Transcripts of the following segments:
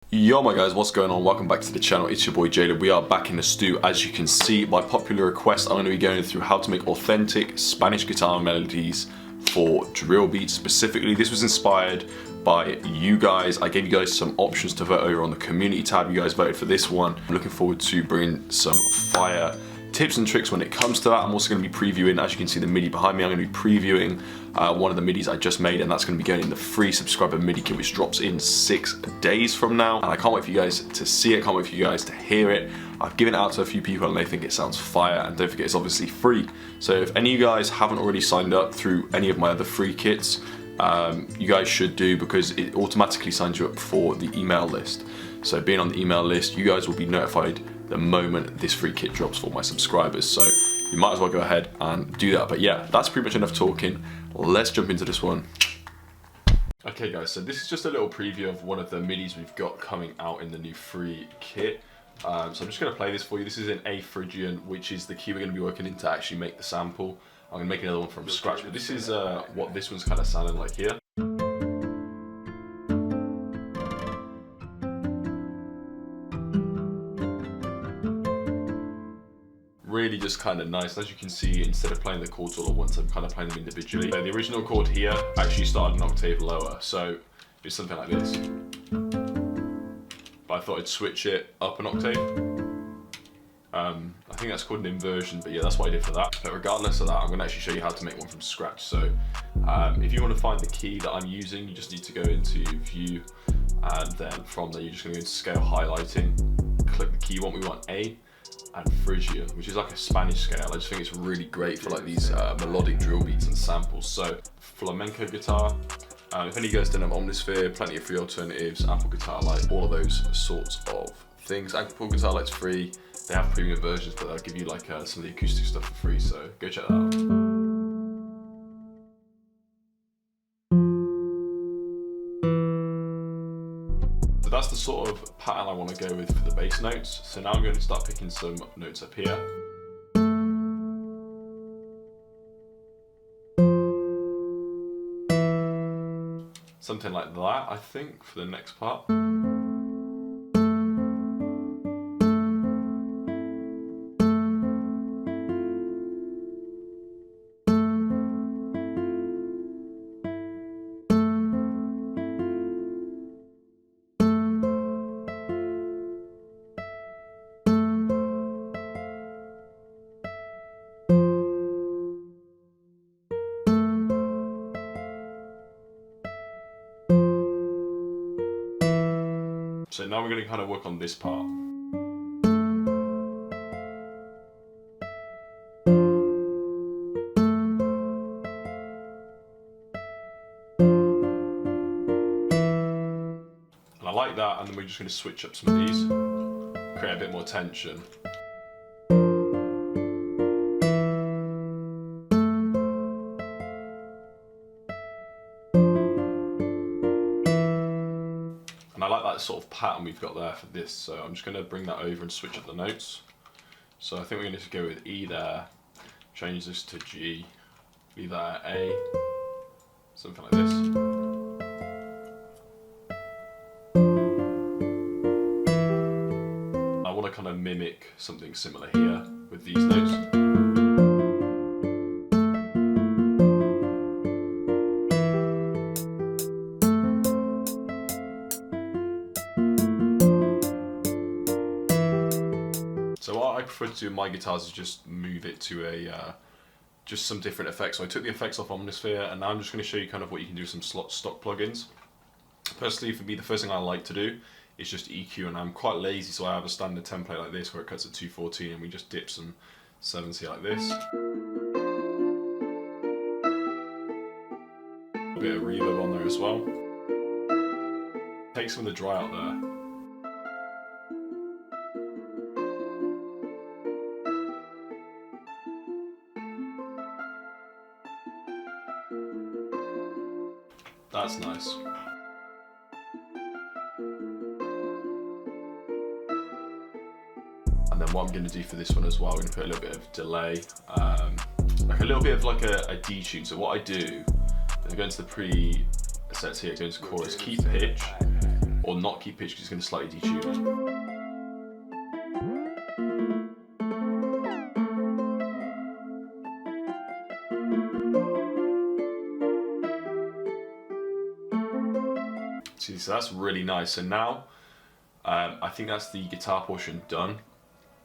Yo my guys, what's going on? Welcome back to the channel. It's your boy Jada. We are back in the stew. As you can see, by popular request, I'm going to be going through how to make authentic Spanish guitar melodies for drill beats specifically. This was inspired by you guys. I gave you guys some options to vote over on the community tab. You guys voted for this one. I'm looking forward to bringing some fire tips and tricks when it comes to that. I'm also going to be previewing, as you can see the MIDI behind me, I'm going to be previewing one of the MIDIs I just made, and that's going to be going in the free subscriber MIDI kit, which drops in 6 days from now. And I can't wait for you guys to see it, can't wait for you guys to hear it. I've given it out to a few people and they think it sounds fire, and don't forget it's obviously free. So if any of you guys haven't already signed up through any of my other free kits, you guys should do, because it automatically signs you up for the email list. So being on the email list, you guys will be notified the moment this free kit drops for my subscribers. So you might as well go ahead and do that. But yeah, that's pretty much enough talking. Let's jump into this one. Okay guys, so this is just a little preview of one of the MIDIs we've got coming out in the new free kit. So I'm just going to play this for you. This is in A Phrygian, which is the key we're going to be working in to actually make the sample. I'm going to make another one from scratch, but this is what this one's kind of sounding like here. Really just kind of nice. As you can see, instead of playing the chords all at once, I'm kind of playing them individually. The original chord here actually started an octave lower, so it's something like this. But I thought I'd switch it up an octave. I think that's called an inversion, but yeah, that's what I did for that. But regardless of that, I'm going to actually show you how to make one from scratch. So if you want to find the key that I'm using, you just need to go into View, and then from there you're just going to go into Scale Highlighting, click the key you want. We want A and Phrygian, which is like a Spanish scale. I just think it's really great for like these melodic drill beats and samples. So flamenco guitar, if any of you guys don't have Omnisphere, plenty of free alternatives, Apple Guitar Lite, all of those sorts of things. Apple Guitar Lite's free. They have premium versions, but they'll give you like some of the acoustic stuff for free, so go check that out. So that's the sort of pattern I want to go with for the bass notes. So now I'm going to start picking some notes up here. Something like that, I think, for the next part. So now we're going to kind of work on this part. And I like that, and then we're just going to switch up some of these, create a bit more tension. And I like that sort of pattern we've got there for this, so I'm just going to bring that over and switch up the notes. So I think we're going to go with E there, change this to G, leave that at A, something like this. I want to kind of mimic something similar here with these notes. So what I prefer to do with my guitars is just move it to a just some different effects. So I took the effects off Omnisphere, and now I'm just going to show you kind of what you can do with some stock plugins. Personally, for me, the first thing I like to do is just EQ, and I'm quite lazy, so I have a standard template like this where it cuts at 214, and we just dip some 70 like this. A bit of reverb on there as well. Take some of the dry out there. That's nice. And then what I'm going to do for this one as well, I'm going to put a little bit of delay, like a little bit of like a detune. So what I do is I go into the presets here, go into chorus, keep pitch, or not keep pitch because it's going to slightly detune it. See, so that's really nice. So now I think that's the guitar portion done.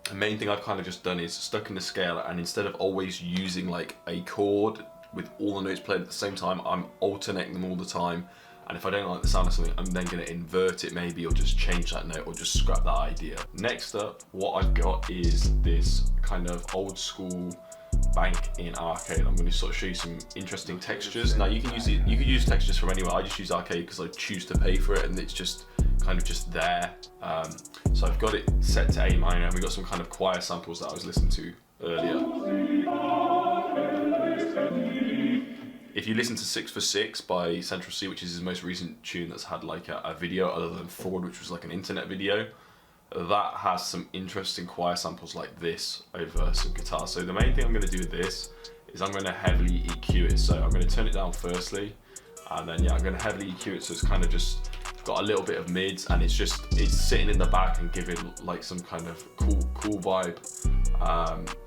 The main thing I've kind of just done is stuck in the scale, and instead of always using like a chord with all the notes played at the same time, I'm alternating them all the time. And if I don't like the sound of something, I'm then going to invert it maybe, or just change that note, or just scrap that idea. Next up, what I've got is this kind of old school bank in arcade. I'm going to sort of show you some interesting textures. Now you can use textures from anywhere. I just use arcade because I choose to pay for it, and it's just kind of just there. So I've got it set to A minor, and we've got some kind of choir samples that I was listening to earlier. If you listen to 6 for 6 by Central C, which is his most recent tune that's had like a video other than Fraud, which was like an internet video, that has some interesting choir samples like this over some guitar. So the main thing I'm going to do with this is I'm going to heavily EQ it. So I'm going to turn it down firstly, and then I'm going to heavily EQ it so it's kind of just got a little bit of mids, and it's sitting in the back and giving like some kind of cool vibe.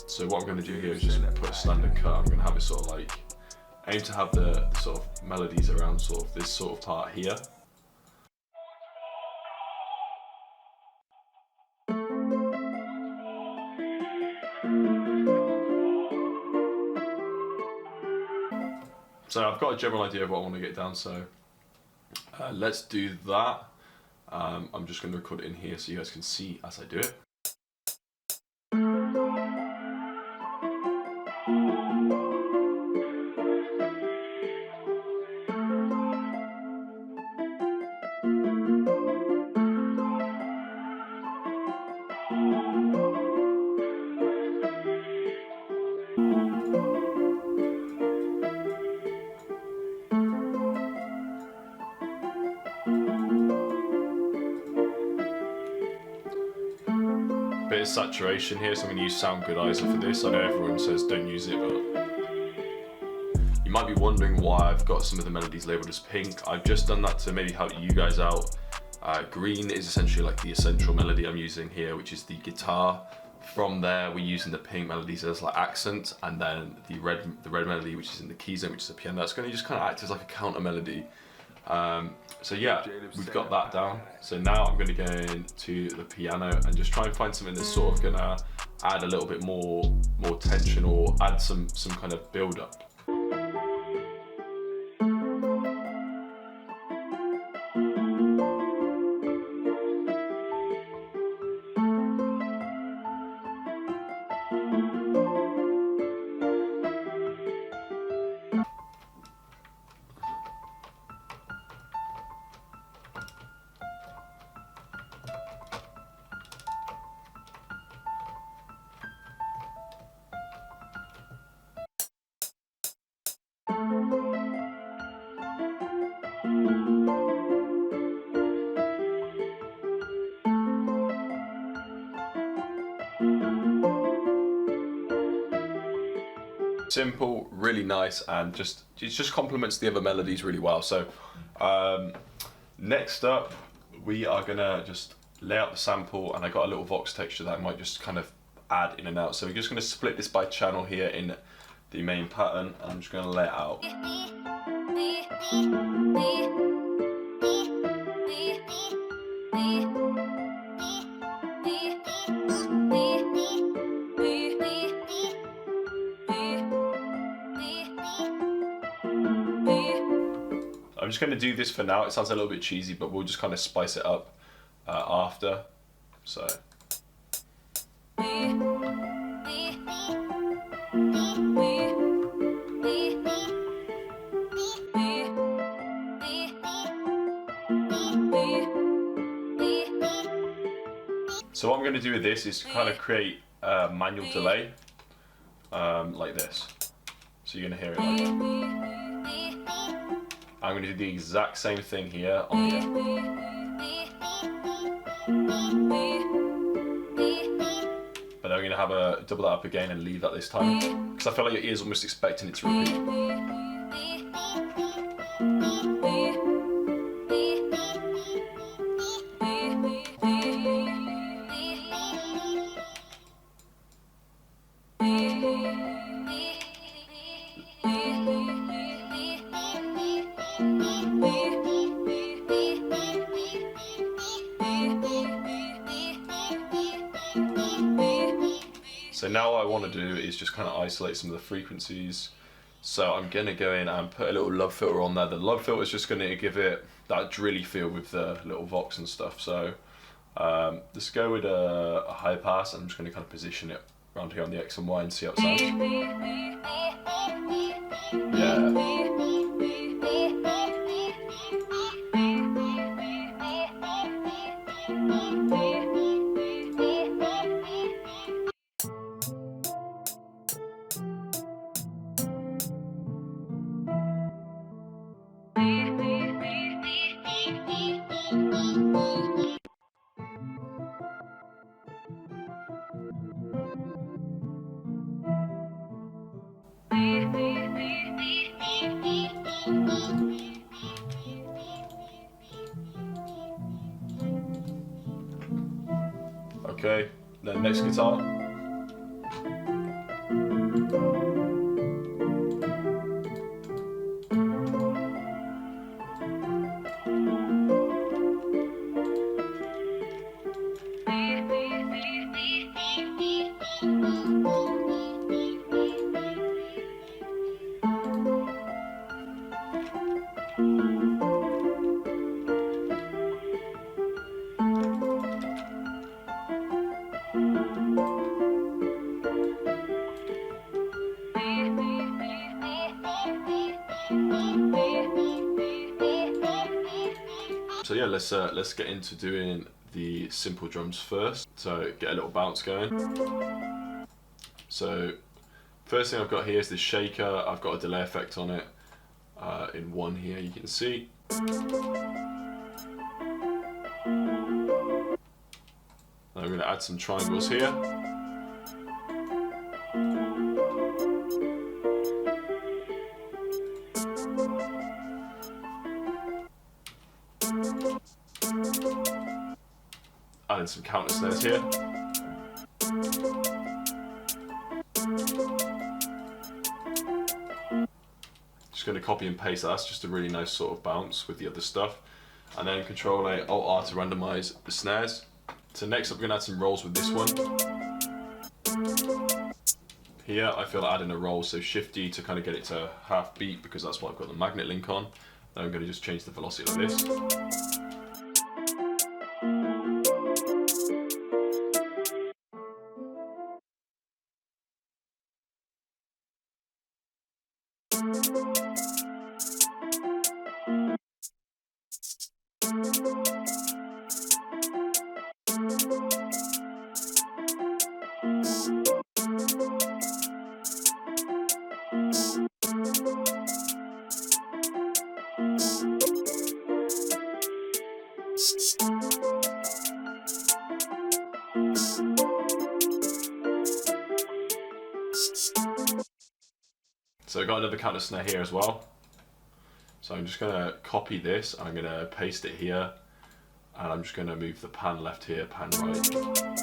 So what I'm going to do here is just put a standard cut. I'm going to have it sort of like aim to have the sort of melodies around sort of this sort of part here. So I've got a general idea of what I want to get down, so let's do that. I'm just going to record it in here so you guys can see as I do it. Bit of saturation here, so I'm going to use Sound Goodizer for this. I know everyone says don't use it, but you might be wondering why I've got some of the melodies labeled as pink. I've just done that to maybe help you guys out. Green is essentially like the essential melody I'm using here, which is the guitar. From there, we're using the pink melodies as like accent, and then the red melody, which is in the key zone, which is the piano. That's going to just kind of act as like a counter melody. So yeah, we've got that down. So now I'm going to go into the piano and just try and find something that's sort of going to add a little bit more tension, or add some kind of build up. Simple, really nice, and it just complements the other melodies really well. So next up, we are gonna just lay out the sample, and I got a little Vox texture that I might just kind of add in and out. So we're just gonna split this by channel here in the main pattern, and I'm just gonna lay it out. I'm just going to do this for now. It sounds a little bit cheesy, but we'll just kind of spice it up after. So. So what I'm going to do with this is kind of create a manual delay, like this. So you're going to hear it like that. I'm going to do the exact same thing here on the end. But then we're going to have a double that up again and leave that this time, because I feel like your ear's almost expecting it to repeat. So now what I want to do is just kind of isolate some of the frequencies. So I'm going to go in and put a little love filter on there. The love filter is just going to give it that drilly feel with the little Vox and stuff. So let's go with a high pass. I'm just going to kind of position it around here on the X and Y and see how it sounds. Yeah. Okay, then next guitar. So yeah, let's get into doing the simple drums first. So get a little bounce going. So first thing I've got here is this shaker. I've got a delay effect on it in 1 here, you can see. I'm going to add some triangles here. Adding some counter snares here. Just going to copy and paste that. That's just a really nice sort of bounce with the other stuff. And then Control A, Alt R to randomize the snares. So next up we're going to add some rolls with this one. Here I feel like adding a roll, so Shift D to kind of get it to half beat because that's what I've got the magnet link on. Then I'm going to just change the velocity like this. So I've got another counter snare here as well. So I'm just going to copy this, I'm going to paste it here, and I'm just going to move the pan left here, pan right.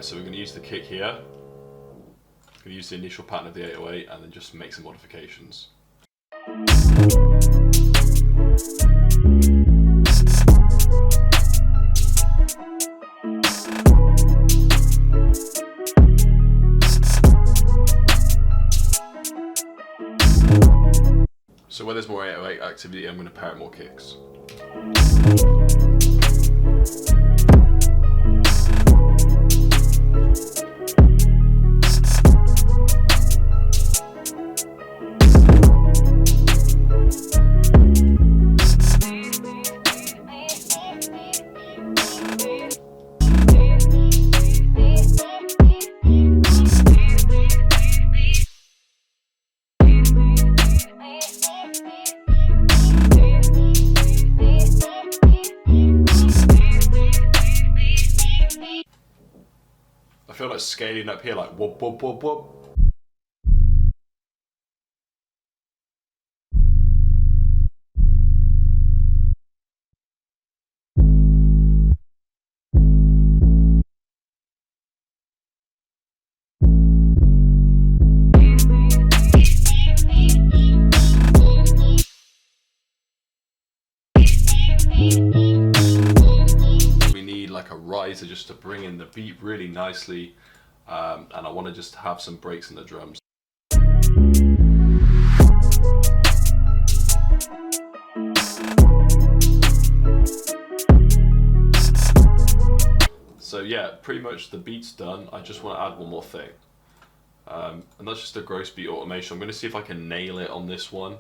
so we're going to use the kick here. We're going to use the initial pattern of the 808 and then just make some modifications. So where there's more 808 activity, I'm going to pair it more kicks. I feel like scaling up here, like whoop, whoop, whoop, whoop. We need like a riser just to bring in the beat really nicely. And I want to just have some breaks in the drums. So yeah, pretty much the beat's done. I just want to add one more thing. And that's just a gross beat automation. I'm going to see if I can nail it on this one.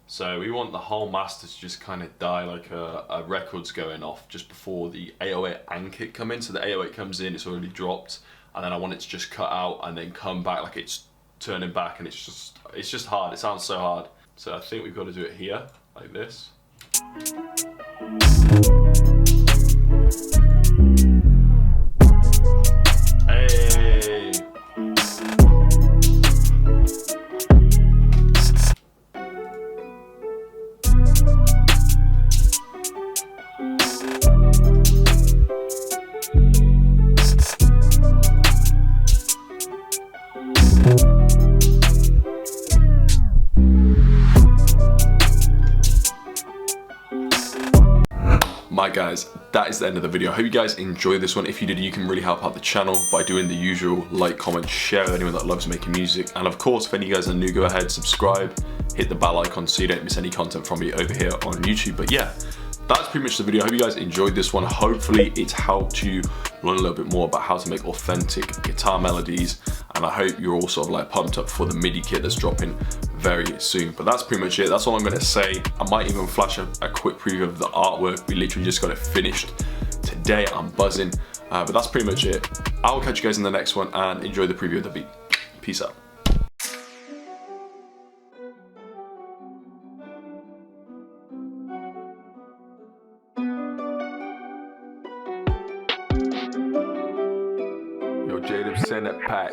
So we want the whole master to just kind of die like a record's going off just before the 808 and kick come in. So the 808 comes in, it's already dropped. And then I want it to just cut out and then come back like it's turning back, and it's just hard. It sounds so hard. So I think we've got to do it here, like this. Hey! Right guys, that is the end of the video. I hope you guys enjoyed this one. If you did, you can really help out the channel by doing the usual like, comment, share with anyone that loves making music. And of course, if any of you guys are new, go ahead, subscribe, hit the bell icon so you don't miss any content from me over here on YouTube. But yeah, that's pretty much the video. I hope you guys enjoyed this one. Hopefully it's helped you learn a little bit more about how to make authentic guitar melodies. And I hope you're all sort of like pumped up for the Midi kit that's dropping very soon. But that's pretty much it. That's all I'm gonna say. I might even flash a quick preview of the artwork. We literally just got it finished today. I'm buzzing. But that's pretty much it. I will catch you guys in the next one and enjoy the preview of the beat. Peace out. Yo, Jada, send that pack.